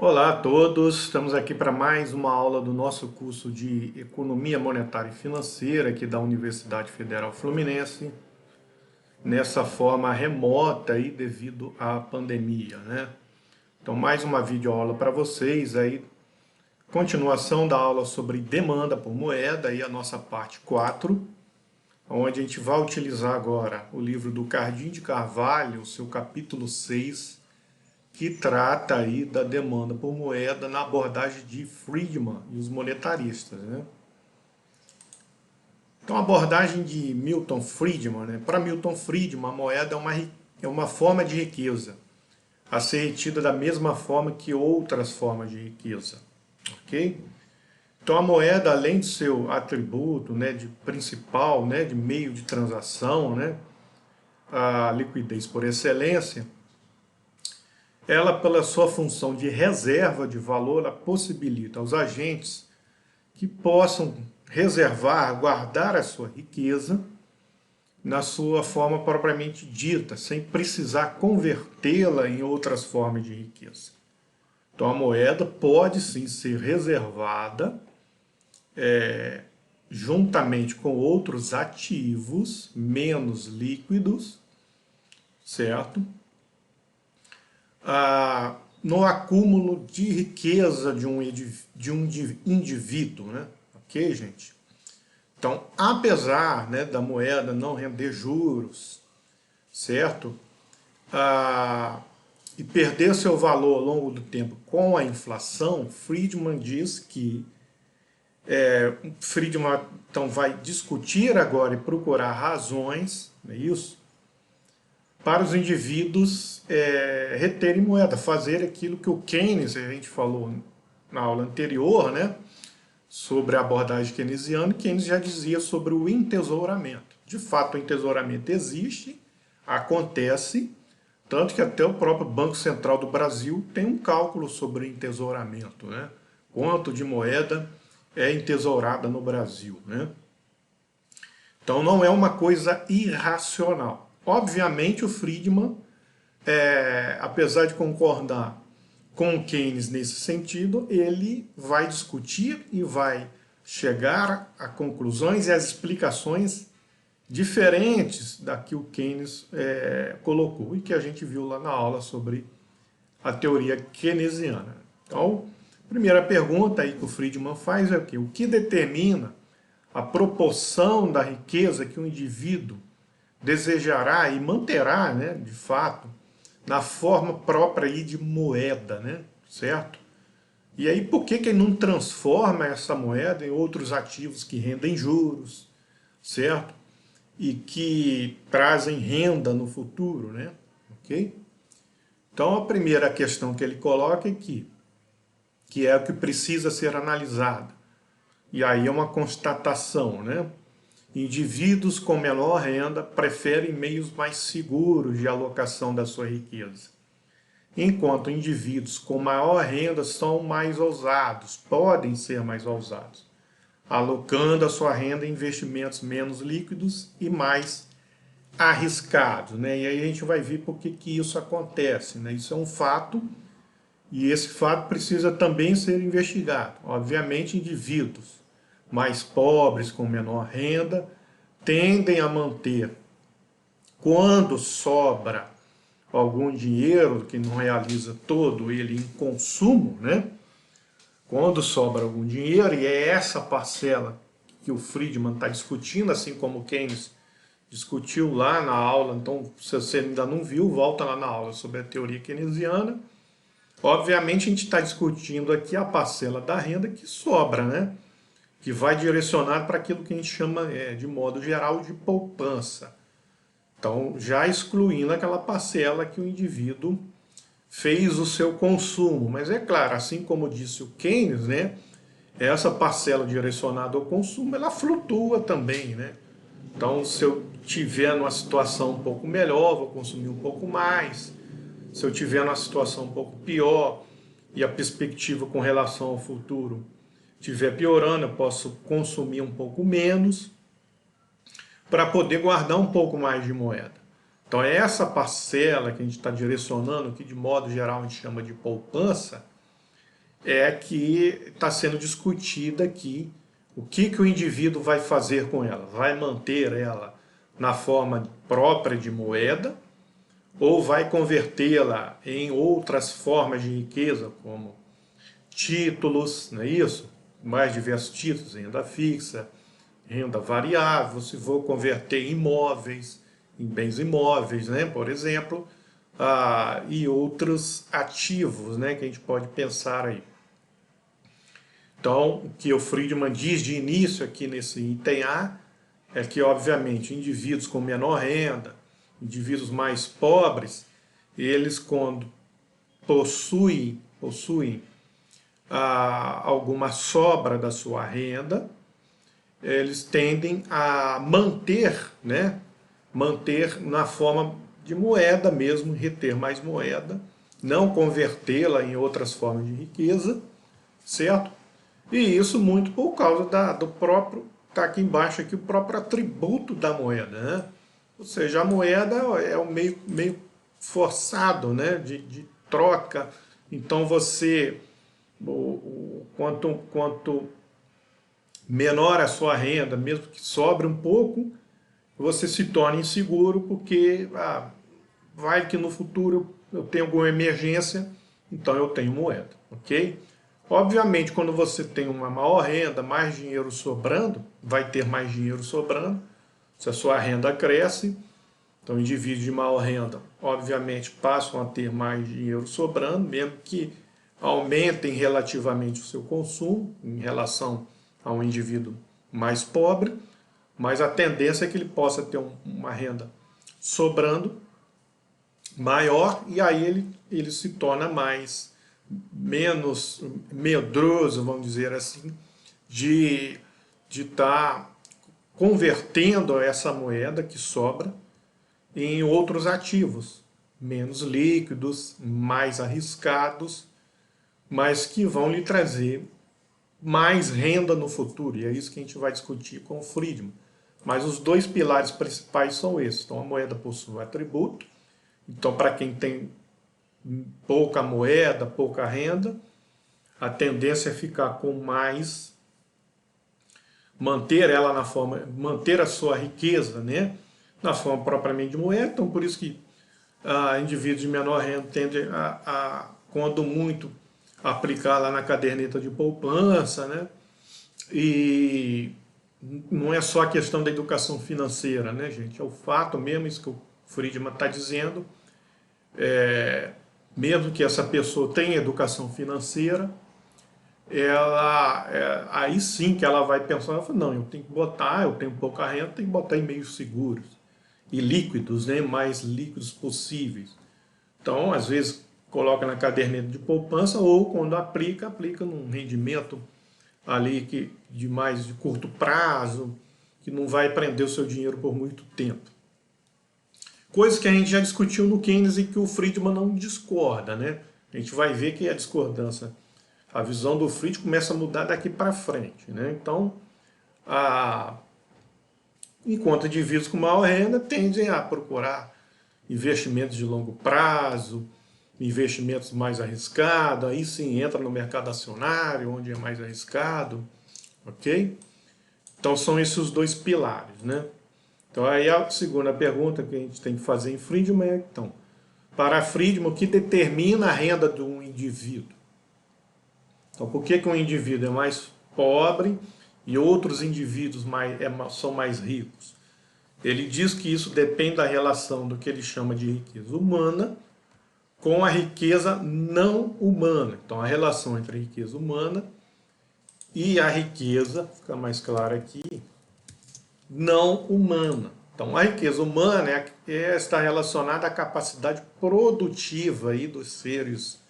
Olá a todos, estamos aqui para mais uma aula do nosso curso de Economia Monetária e Financeira aqui da Universidade Federal Fluminense, nessa forma remota aí devido à pandemia, né? Então mais uma videoaula para vocês aí, continuação da aula sobre demanda por moeda, aí a nossa parte 4, onde a gente vai utilizar agora o livro do Cardim de Carvalho, seu capítulo 6, que trata aí da demanda por moeda na abordagem de Friedman e os monetaristas, né? Então a abordagem de Milton Friedman, né? Para Milton Friedman, a moeda é uma forma de riqueza, a ser retida da mesma forma que outras formas de riqueza, ok? Então a moeda, além de seu atributo, né, de principal, né, de meio de transação, né, a liquidez por excelência, ela, pela sua função de reserva de valor, ela possibilita aos agentes que possam reservar, guardar a sua riqueza na sua forma propriamente dita, sem precisar convertê-la em outras formas de riqueza. Então a moeda pode sim ser reservada juntamente com outros ativos menos líquidos, certo? No acúmulo de riqueza de um indivíduo, né? Ok, gente? Então, apesar, né, da moeda não render juros, certo? E perder seu valor ao longo do tempo com a inflação, Friedman diz que Friedman então vai discutir agora e procurar razões, não é isso? Para os indivíduos reterem moeda, fazer aquilo que o Keynes, a gente falou na aula anterior, né, sobre a abordagem keynesiana, Keynes já dizia sobre o entesouramento. De fato, o entesouramento existe, acontece, tanto que até o próprio Banco Central do Brasil tem um cálculo sobre o entesouramento, né? Quanto de moeda é entesourada no Brasil, né? Então não é uma coisa irracional. Obviamente o Friedman, apesar de concordar com o Keynes nesse sentido, ele vai discutir e vai chegar a conclusões e as explicações diferentes da que o Keynes colocou e que a gente viu lá na aula sobre a teoria keynesiana. Então, a primeira pergunta aí que o Friedman faz é o quê? O que determina a proporção da riqueza que o indivíduo desejará e manterá, né, de fato, na forma própria aí de moeda, né, certo? E aí por que ele não transforma essa moeda em outros ativos que rendem juros, certo? E que trazem renda no futuro, né? Ok? Então a primeira questão que ele coloca é que é o que precisa ser analisado. E aí é uma constatação, né? Indivíduos com menor renda preferem meios mais seguros de alocação da sua riqueza, enquanto indivíduos com maior renda são mais ousados, podem ser mais ousados, alocando a sua renda em investimentos menos líquidos e mais arriscados, né? E aí a gente vai ver por que isso acontece, né? Isso é um fato e esse fato precisa também ser investigado. Obviamente, indivíduos mais pobres, com menor renda, tendem a manter, quando sobra algum dinheiro, que não realiza todo ele em consumo, né? Quando sobra algum dinheiro, e é essa parcela que o Friedman está discutindo, assim como o Keynes discutiu lá na aula, então se você ainda não viu, volta lá na aula sobre a teoria keynesiana. Obviamente a gente está discutindo aqui a parcela da renda que sobra, né? Que vai direcionar para aquilo que a gente chama, de modo geral, de poupança. Então, já excluindo aquela parcela que o indivíduo fez o seu consumo. Mas é claro, assim como disse o Keynes, né, essa parcela direcionada ao consumo, ela flutua também, né? Então, se eu tiver numa situação um pouco melhor, vou consumir um pouco mais. Se eu tiver numa situação um pouco pior e a perspectiva com relação ao futuro estiver piorando, eu posso consumir um pouco menos para poder guardar um pouco mais de moeda. Então essa parcela que a gente está direcionando, que de modo geral a gente chama de poupança, é que está sendo discutida aqui o que o indivíduo vai fazer com ela. Vai manter ela na forma própria de moeda ou vai convertê-la em outras formas de riqueza, como títulos, não é isso? Mais diversos títulos, renda fixa, renda variável, se vou converter em imóveis, em bens imóveis, né, por exemplo, e outros ativos, né, que a gente pode pensar aí. Então, o que o Friedman diz de início aqui nesse item A é que, obviamente, indivíduos com menor renda, indivíduos mais pobres, eles, quando possuem alguma sobra da sua renda, eles tendem a manter, né, manter na forma de moeda mesmo, reter mais moeda, não convertê-la em outras formas de riqueza, certo? E isso muito por causa do próprio, está aqui embaixo aqui, o próprio atributo da moeda, né? Ou seja, a moeda é um meio forçado, né, de troca. Então você, quanto menor a sua renda, mesmo que sobre um pouco, você se torna inseguro porque vai que no futuro eu tenho alguma emergência, então eu tenho moeda, ok? Obviamente, quando você tem uma maior renda, mais dinheiro sobrando, vai ter mais dinheiro sobrando, se a sua renda cresce, então indivíduos de maior renda, obviamente, passam a ter mais dinheiro sobrando, mesmo que aumentem relativamente o seu consumo em relação a um indivíduo mais pobre, mas a tendência é que ele possa ter uma renda sobrando maior e aí ele se torna menos medroso, vamos dizer assim, de estar convertendo essa moeda que sobra em outros ativos, menos líquidos, mais arriscados, mas que vão lhe trazer mais renda no futuro, e é isso que a gente vai discutir com o Friedman. Mas os dois pilares principais são esses. Então, a moeda possui um atributo. Então, para quem tem pouca moeda, pouca renda, a tendência é ficar com mais, manter ela na forma, manter a sua riqueza, né, na forma propriamente de moeda. Então, por isso que indivíduos de menor renda tendem quando muito, aplicar lá na caderneta de poupança, né, e não é só a questão da educação financeira, né, gente? É o fato mesmo, isso que o Friedman está dizendo, mesmo que essa pessoa tenha educação financeira, aí sim que ela vai pensar, ela fala, não, eu tenho que botar, eu tenho pouca renda, tenho que botar em meios seguros e líquidos, né, mais líquidos possíveis. Então, às vezes, coloca na caderneta de poupança ou quando aplica num rendimento ali de curto prazo, que não vai prender o seu dinheiro por muito tempo. Coisa que a gente já discutiu no Keynes e que o Friedman não discorda, né? A gente vai ver que a discordância, a visão do Friedman começa a mudar daqui para frente, né? Então, enquanto indivíduos com maior renda tendem a procurar investimentos de longo prazo, investimentos mais arriscados, aí sim entra no mercado acionário, onde é mais arriscado, ok? Então são esses os dois pilares, né? Então aí a segunda pergunta que a gente tem que fazer em Friedman é, então, para Friedman, o que determina a renda de um indivíduo? Então por que um indivíduo é mais pobre e outros indivíduos são mais ricos? Ele diz que isso depende da relação do que ele chama de riqueza humana com a riqueza não humana. Então a relação entre a riqueza humana e a riqueza, fica mais claro aqui, não humana. Então a riqueza humana está relacionada à capacidade produtiva aí dos seres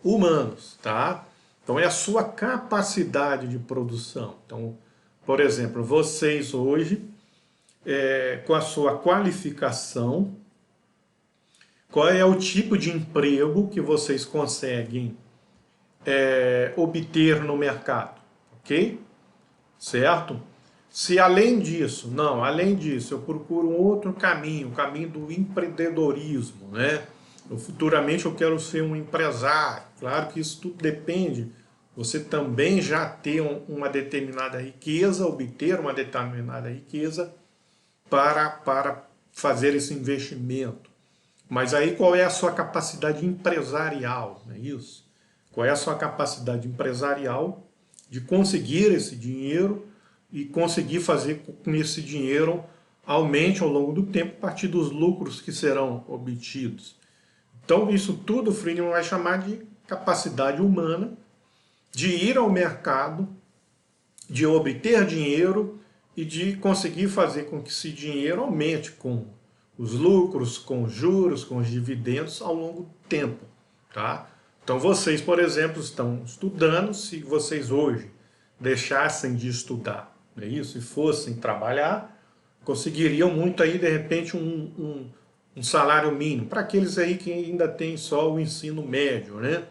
humanos, tá? Então é a sua capacidade de produção. Então, por exemplo, vocês hoje, com a sua qualificação, qual é o tipo de emprego que vocês conseguem obter no mercado, ok? Certo? Se além disso, além disso, eu procuro um outro caminho, o caminho do empreendedorismo, né? futuramente eu quero ser um empresário. Claro que isso tudo depende. Você também já ter uma determinada riqueza, obter uma determinada riqueza para fazer esse investimento. Mas aí qual é a sua capacidade empresarial, não é isso? Qual é a sua capacidade empresarial de conseguir esse dinheiro e conseguir fazer com que esse dinheiro aumente ao longo do tempo a partir dos lucros que serão obtidos. Então isso tudo o Friedman vai chamar de capacidade humana de ir ao mercado, de obter dinheiro e de conseguir fazer com que esse dinheiro aumente com os lucros, com os juros, com os dividendos ao longo do tempo, tá? Então vocês, por exemplo, estão estudando. Se vocês hoje deixassem de estudar, não é isso? E fossem trabalhar, conseguiriam muito aí, de repente, um salário mínimo, para aqueles aí que ainda têm só o ensino médio, né?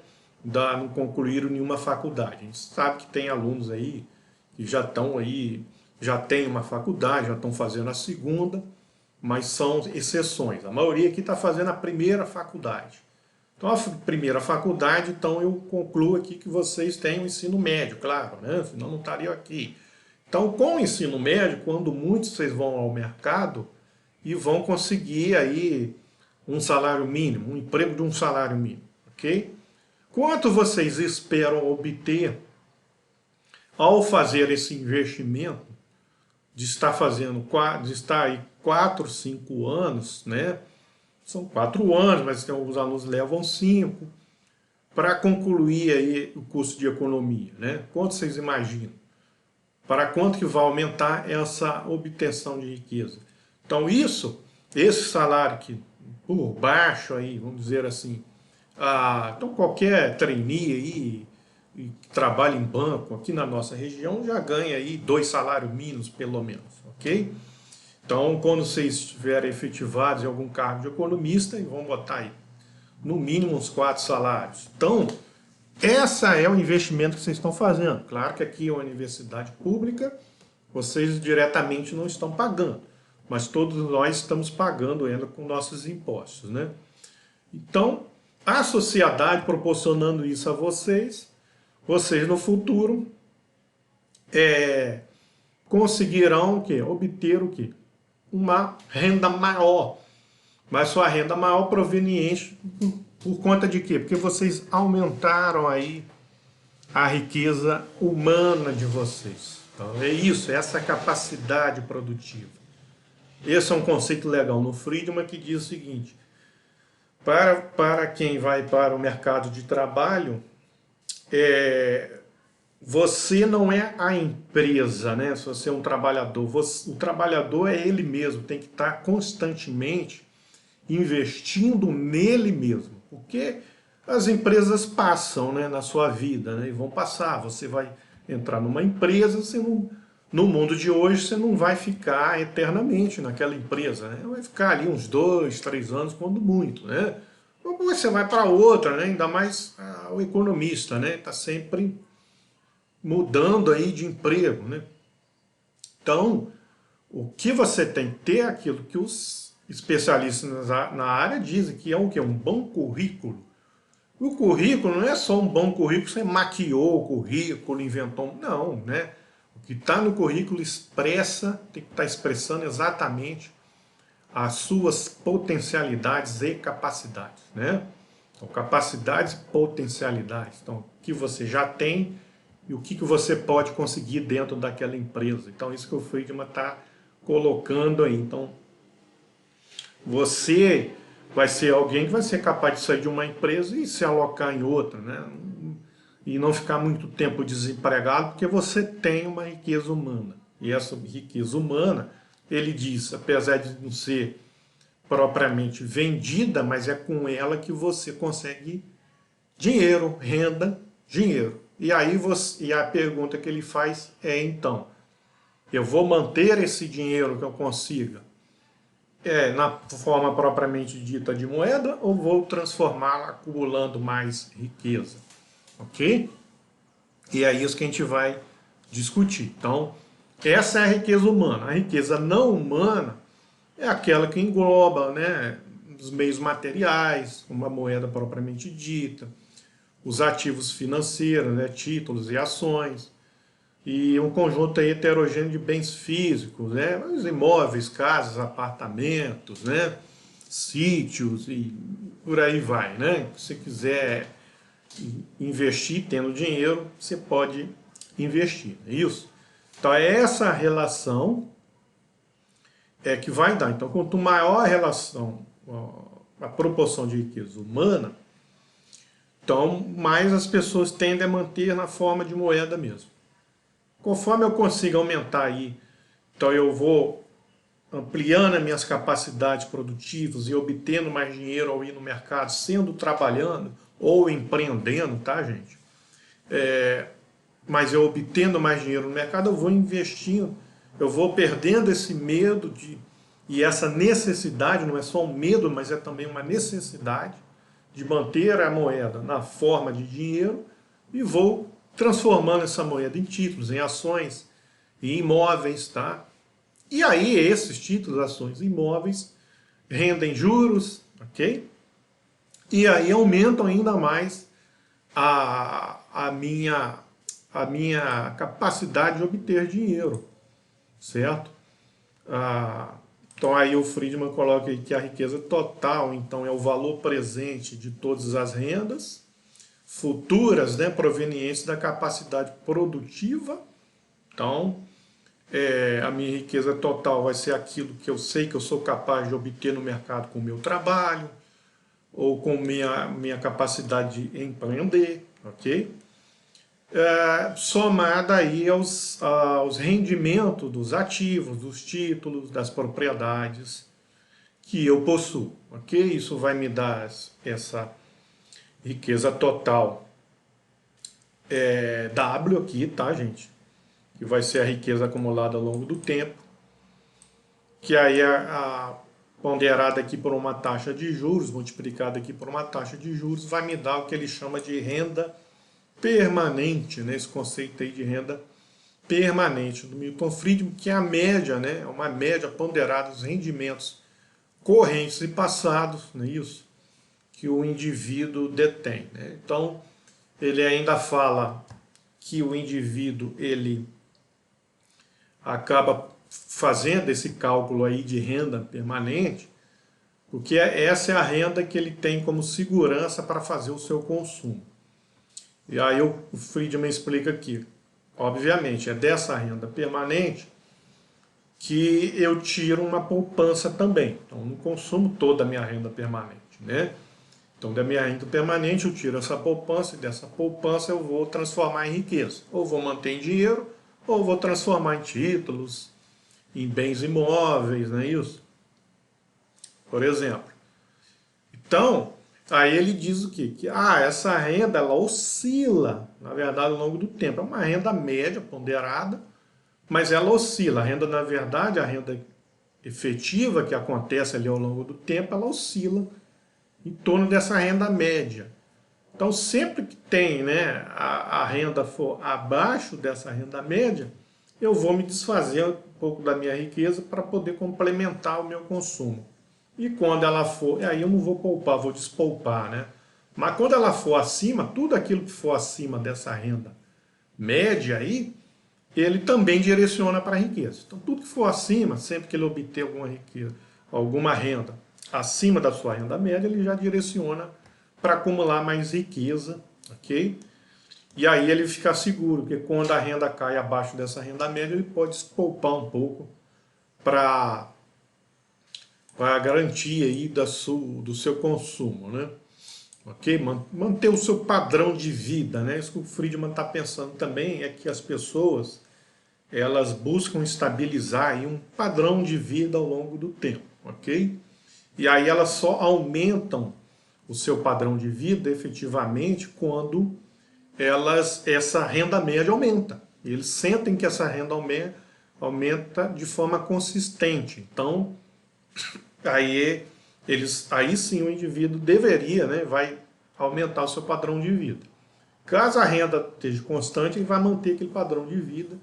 Não concluíram nenhuma faculdade. A gente sabe que tem alunos aí que já estão aí, já têm uma faculdade, já estão fazendo a segunda, mas são exceções. A maioria aqui está fazendo a primeira faculdade. Então, a primeira faculdade, então eu concluo aqui que vocês têm o ensino médio, claro, né? Senão não estariam aqui. Então, com o ensino médio, quando muitos vocês vão ao mercado e vão conseguir aí um salário mínimo, um emprego de um salário mínimo, ok? Quanto vocês esperam obter ao fazer esse investimento de estar fazendo, de estar aí 4, 5 anos, né? São 4 anos, mas tem alguns alunos que levam 5, para concluir aí o curso de economia, né? Quanto vocês imaginam? Para quanto que vai aumentar essa obtenção de riqueza? Então esse salário que por baixo aí, vamos dizer assim, então qualquer trainee aí que trabalha em banco aqui na nossa região já ganha aí 2 salários mínimos pelo menos, ok? Então quando vocês estiverem efetivados em algum cargo de economista, vão botar aí no mínimo uns 4 salários. Então essa é o investimento que vocês estão fazendo. Claro que aqui é uma universidade pública, vocês diretamente não estão pagando, mas todos nós estamos pagando ainda com nossos impostos, né? Então, a sociedade proporcionando isso a vocês, vocês no futuro conseguirão o quê? Obter o quê? Uma renda maior. Mas sua renda maior proveniente por conta de quê? Porque vocês aumentaram aí a riqueza humana de vocês. Então é isso, é essa capacidade produtiva. Esse é um conceito legal no Friedman que diz o seguinte: para quem vai para o mercado de trabalho, você não é a empresa, né? Se você é um trabalhador, o trabalhador é ele mesmo, tem que estar constantemente investindo nele mesmo, porque as empresas passam, né, na sua vida, né, e vão passar. Você vai entrar numa empresa, no mundo de hoje você não vai ficar eternamente naquela empresa, né? Vai ficar ali uns 2, 3 anos, quando muito, né? Depois você vai para outra, né? Ainda mais o economista, né? Está sempre mudando aí de emprego, né? Então, o que você tem que ter é aquilo que os especialistas na área dizem, que é o quê? Um bom currículo. O currículo não é só um bom currículo, você maquiou o currículo, inventou, não, né? O que está no currículo tem que estar expressando exatamente as suas potencialidades e capacidades, né? Então, capacidades e potencialidades. Então, o que você já tem e o que você pode conseguir dentro daquela empresa. Então, isso que o Friedman está colocando aí. Então, você vai ser alguém que vai ser capaz de sair de uma empresa e se alocar em outra, né? E não ficar muito tempo desempregado, porque você tem uma riqueza humana. E essa riqueza humana, ele diz, apesar de não ser propriamente vendida, mas é com ela que você consegue dinheiro, renda, dinheiro. E aí a pergunta que ele faz é, então, eu vou manter esse dinheiro que eu consiga na forma propriamente dita de moeda, ou vou transformá-la acumulando mais riqueza? Ok? E é isso que a gente vai discutir. Então, essa é a riqueza humana. A riqueza não humana é aquela que engloba, né, os meios materiais, uma moeda propriamente dita, os ativos financeiros, né, títulos e ações, e um conjunto aí heterogêneo de bens físicos, né, os imóveis, casas, apartamentos, né, sítios e por aí vai, né? Se você quiser investir tendo dinheiro, você pode investir, é isso? Então é essa relação que vai dar. Então, quanto maior a relação, a proporção de riqueza humana, então mais as pessoas tendem a manter na forma de moeda mesmo. Conforme eu consiga aumentar aí, então eu vou ampliando as minhas capacidades produtivas e obtendo mais dinheiro ao ir no mercado, sendo trabalhando ou empreendendo, tá, gente? Mas eu obtendo mais dinheiro no mercado, eu vou investindo, eu vou perdendo esse medo e essa necessidade, não é só um medo, mas é também uma necessidade de manter a moeda na forma de dinheiro e vou transformando essa moeda em títulos, em ações, em imóveis, tá? E aí esses títulos, ações e imóveis rendem juros, ok? E aí aumentam ainda mais a minha capacidade de obter dinheiro, certo? Então aí o Friedman coloca aí que a riqueza total, então, é o valor presente de todas as rendas futuras, né, provenientes da capacidade produtiva. Então, a minha riqueza total vai ser aquilo que eu sei que eu sou capaz de obter no mercado com o meu trabalho, ou com minha capacidade de empreender, ok? Somada aí aos rendimentos dos ativos, dos títulos, das propriedades que eu possuo, ok? Isso vai me dar essa riqueza total W aqui, tá, gente? Que vai ser a riqueza acumulada ao longo do tempo, que aí ponderada aqui por uma taxa de juros, multiplicada aqui por uma taxa de juros, vai me dar o que ele chama de renda permanente, né? Esse conceito aí de renda permanente do Milton Friedman, que é a média, né? Uma média ponderada dos rendimentos correntes e passados, não é isso? Que o indivíduo detém, né? Então, ele ainda fala que o indivíduo, ele acaba fazendo esse cálculo aí de renda permanente, porque essa é a renda que ele tem como segurança para fazer o seu consumo. E aí o Friedman explica aqui, obviamente, é dessa renda permanente que eu tiro uma poupança também. Então, eu não consumo toda a minha renda permanente, né? Então, da minha renda permanente, eu tiro essa poupança, e dessa poupança eu vou transformar em riqueza. Ou vou manter em dinheiro, ou vou transformar em títulos, em bens imóveis, não é isso? Por exemplo. Então, aí ele diz o quê? Que essa renda, ela oscila, na verdade, ao longo do tempo. É uma renda média, ponderada, mas ela oscila. A renda, na verdade, a renda efetiva que acontece ali ao longo do tempo, ela oscila em torno dessa renda média. Então, sempre que tem, né, a renda for abaixo dessa renda média, eu vou me desfazer um pouco da minha riqueza para poder complementar o meu consumo. E quando ela for, aí eu não vou poupar, vou despoupar, né? Mas quando ela for acima, tudo aquilo que for acima dessa renda média aí, ele também direciona para a riqueza. Então, tudo que for acima, sempre que ele obter alguma riqueza, alguma renda acima da sua renda média, ele já direciona para acumular mais riqueza, ok? E aí ele fica seguro, porque quando a renda cai abaixo dessa renda média, ele pode poupar um pouco para garantir aí do seu consumo, né? Ok? Manter o seu padrão de vida, né? Isso que o Friedman está pensando também é que as pessoas elas buscam estabilizar aí um padrão de vida ao longo do tempo, ok? E aí elas só aumentam o seu padrão de vida efetivamente quando essa renda média aumenta. Eles sentem que essa renda aumenta de forma consistente. Então, aí sim o indivíduo deveria, né, vai aumentar o seu padrão de vida. Caso a renda esteja constante, ele vai manter aquele padrão de vida.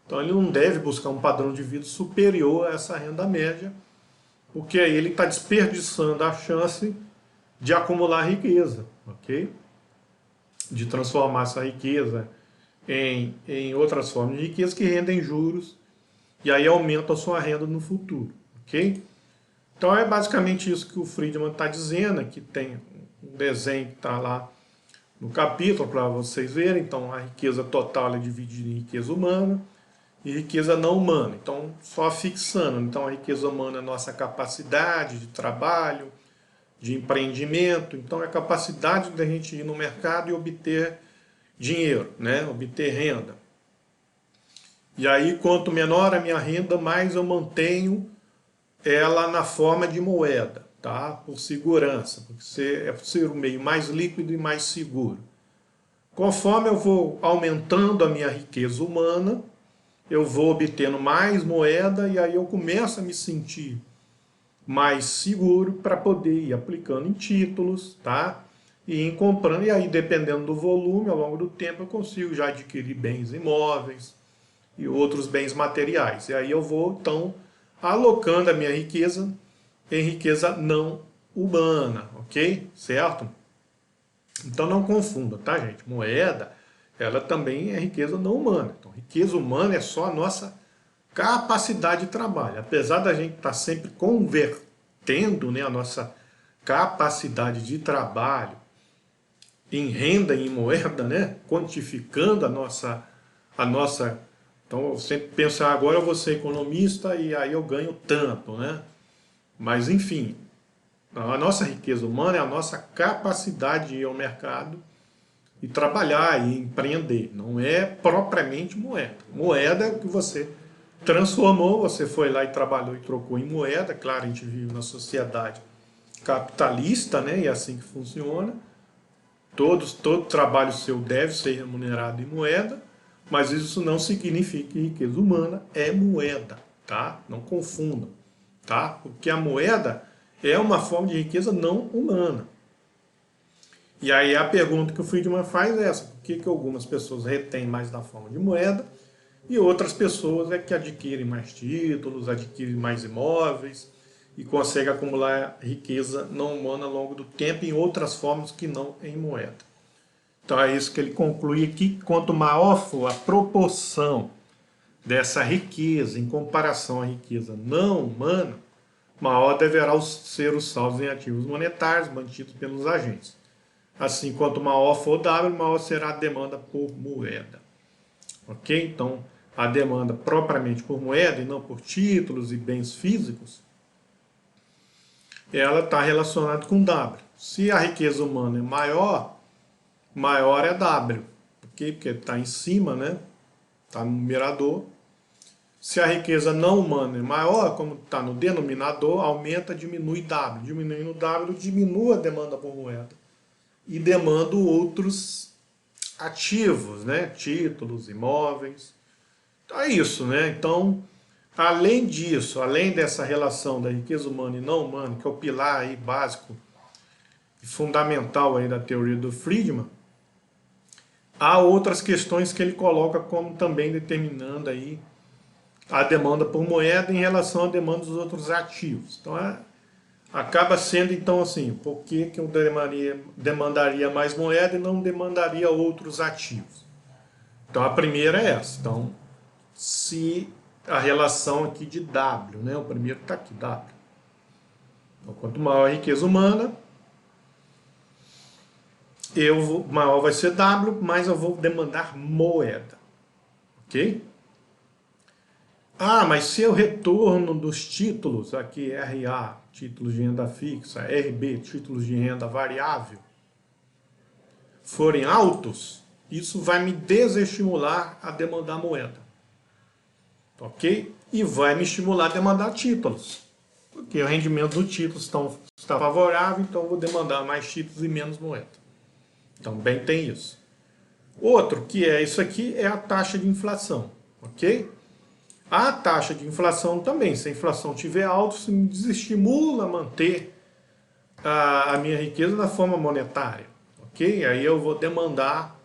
Então ele não deve buscar um padrão de vida superior a essa renda média, porque aí ele está desperdiçando a chance de acumular riqueza, ok? De transformar essa riqueza em outras formas de riqueza que rendem juros e aí aumenta a sua renda no futuro, ok? Então é basicamente isso que o Friedman está dizendo, aqui tem um desenho que está lá no capítulo para vocês verem. Então a riqueza total é dividida em riqueza humana e riqueza não humana. Então só fixando, então a riqueza humana é a nossa capacidade de trabalho, de empreendimento, então é a capacidade da gente ir no mercado e obter dinheiro, né? Obter renda. E aí, quanto menor a minha renda, mais eu mantenho ela na forma de moeda, tá? Por segurança, porque é ser o meio mais líquido e mais seguro. Conforme eu vou aumentando a minha riqueza humana, eu vou obtendo mais moeda e aí eu começo a me sentir mais seguro para poder ir aplicando em títulos, tá? E ir comprando, e aí dependendo do volume, ao longo do tempo eu consigo já adquirir bens imóveis e outros bens materiais. E aí eu vou, então, alocando a minha riqueza em riqueza não humana, ok? Certo? Então não confunda, tá, gente? Moeda, ela também é riqueza não humana. Então, riqueza humana é só a nossa capacidade de trabalho. Apesar da gente estar sempre convertendo, né, a nossa capacidade de trabalho em renda, em moeda, né, quantificando a nossa. Então eu sempre penso, agora eu vou ser economista e aí eu ganho tanto, né? Mas enfim, a nossa riqueza humana é a nossa capacidade de ir ao mercado e trabalhar e empreender. Não é propriamente moeda. Moeda é o que você transformou, você foi lá e trabalhou e trocou em moeda. Claro, a gente vive na sociedade capitalista, né? E é assim que funciona. Todo trabalho seu deve ser remunerado em moeda, mas isso não significa que riqueza humana é moeda, tá? Não confundam, tá? Porque a moeda é uma forma de riqueza não humana. E aí a pergunta que o Friedman faz é essa: por que algumas pessoas retêm mais da forma de moeda e outras pessoas é que adquirem mais títulos, adquirem mais imóveis e conseguem acumular riqueza não humana ao longo do tempo em outras formas que não em moeda. Então é isso que ele conclui aqui: quanto maior for a proporção dessa riqueza em comparação à riqueza não humana, maior deverá ser os saldos em ativos monetários mantidos pelos agentes. Assim, quanto maior for o W, maior será a demanda por moeda. Ok? Então, a demanda propriamente por moeda e não por títulos e bens físicos, ela está relacionada com W. Se a riqueza humana é maior, maior é W. Ok? Porque está em cima, né? Está no numerador. Se a riqueza não humana é maior, como está no denominador, aumenta, diminui W. Diminuindo W, diminui a demanda por moeda. E demando outros ativos, né? Títulos, imóveis. Então é isso, né? Então, além disso, além dessa relação da riqueza humana e não humana, que é o pilar aí básico e fundamental aí da teoria do Friedman, há outras questões que ele coloca como também determinando aí a demanda por moeda em relação à demanda dos outros ativos. Então, acaba sendo, então, assim, por que eu demandaria mais moeda e não demandaria outros ativos? Então, a primeira é essa. Então, se a relação aqui de W, né? O primeiro está aqui, W. Então, quanto maior a riqueza humana, maior vai ser W, mais eu vou demandar moeda. Ok? Ah, mas se o retorno dos títulos, aqui RA, títulos de renda fixa, RB, títulos de renda variável, forem altos, isso vai me desestimular a demandar moeda. Ok? E vai me estimular a demandar títulos. Porque o rendimento do título está favorável, então eu vou demandar mais títulos e menos moeda. Também tem isso. Outro que é isso aqui é a taxa de inflação. Ok? A taxa de inflação também, se a inflação estiver alta, isso me desestimula a manter a minha riqueza na forma monetária. Ok? Aí eu vou demandar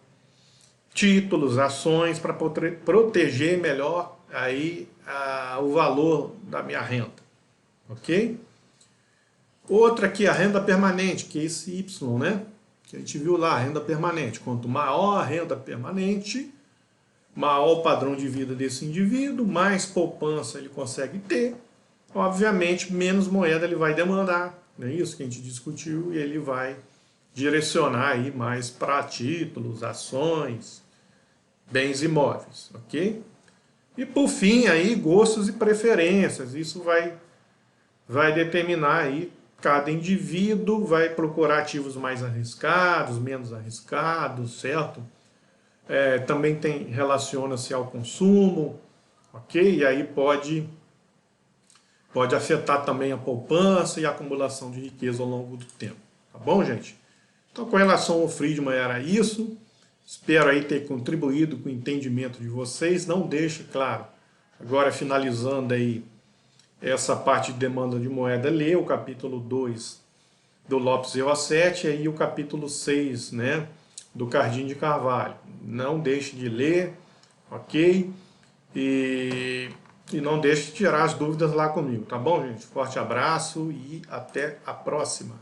títulos, ações para proteger melhor aí o valor da minha renda. Ok? Outra aqui, a renda permanente, que é esse Y, né? Que a gente viu lá, a renda permanente. Quanto maior a renda permanente, maior o padrão de vida desse indivíduo, mais poupança ele consegue ter. Obviamente, menos moeda ele vai demandar. Não é isso que a gente discutiu, e ele vai direcionar aí mais para títulos, ações, bens imóveis, ok? E por fim, aí, gostos e preferências. Isso vai determinar aí, cada indivíduo vai procurar ativos mais arriscados, menos arriscados, certo? Também relaciona-se ao consumo, ok? E aí pode afetar também a poupança e a acumulação de riqueza ao longo do tempo. Tá bom, gente? Então, com relação ao Friedman, era isso. Espero aí ter contribuído com o entendimento de vocês. Não deixe, claro, agora finalizando aí essa parte de demanda de moeda, ler o capítulo 2 do Lopes Eossete e aí o capítulo 6, né, do Cardim de Carvalho. Não deixe de ler, ok? E não deixe de tirar as dúvidas lá comigo, tá bom, gente? Forte abraço e até a próxima.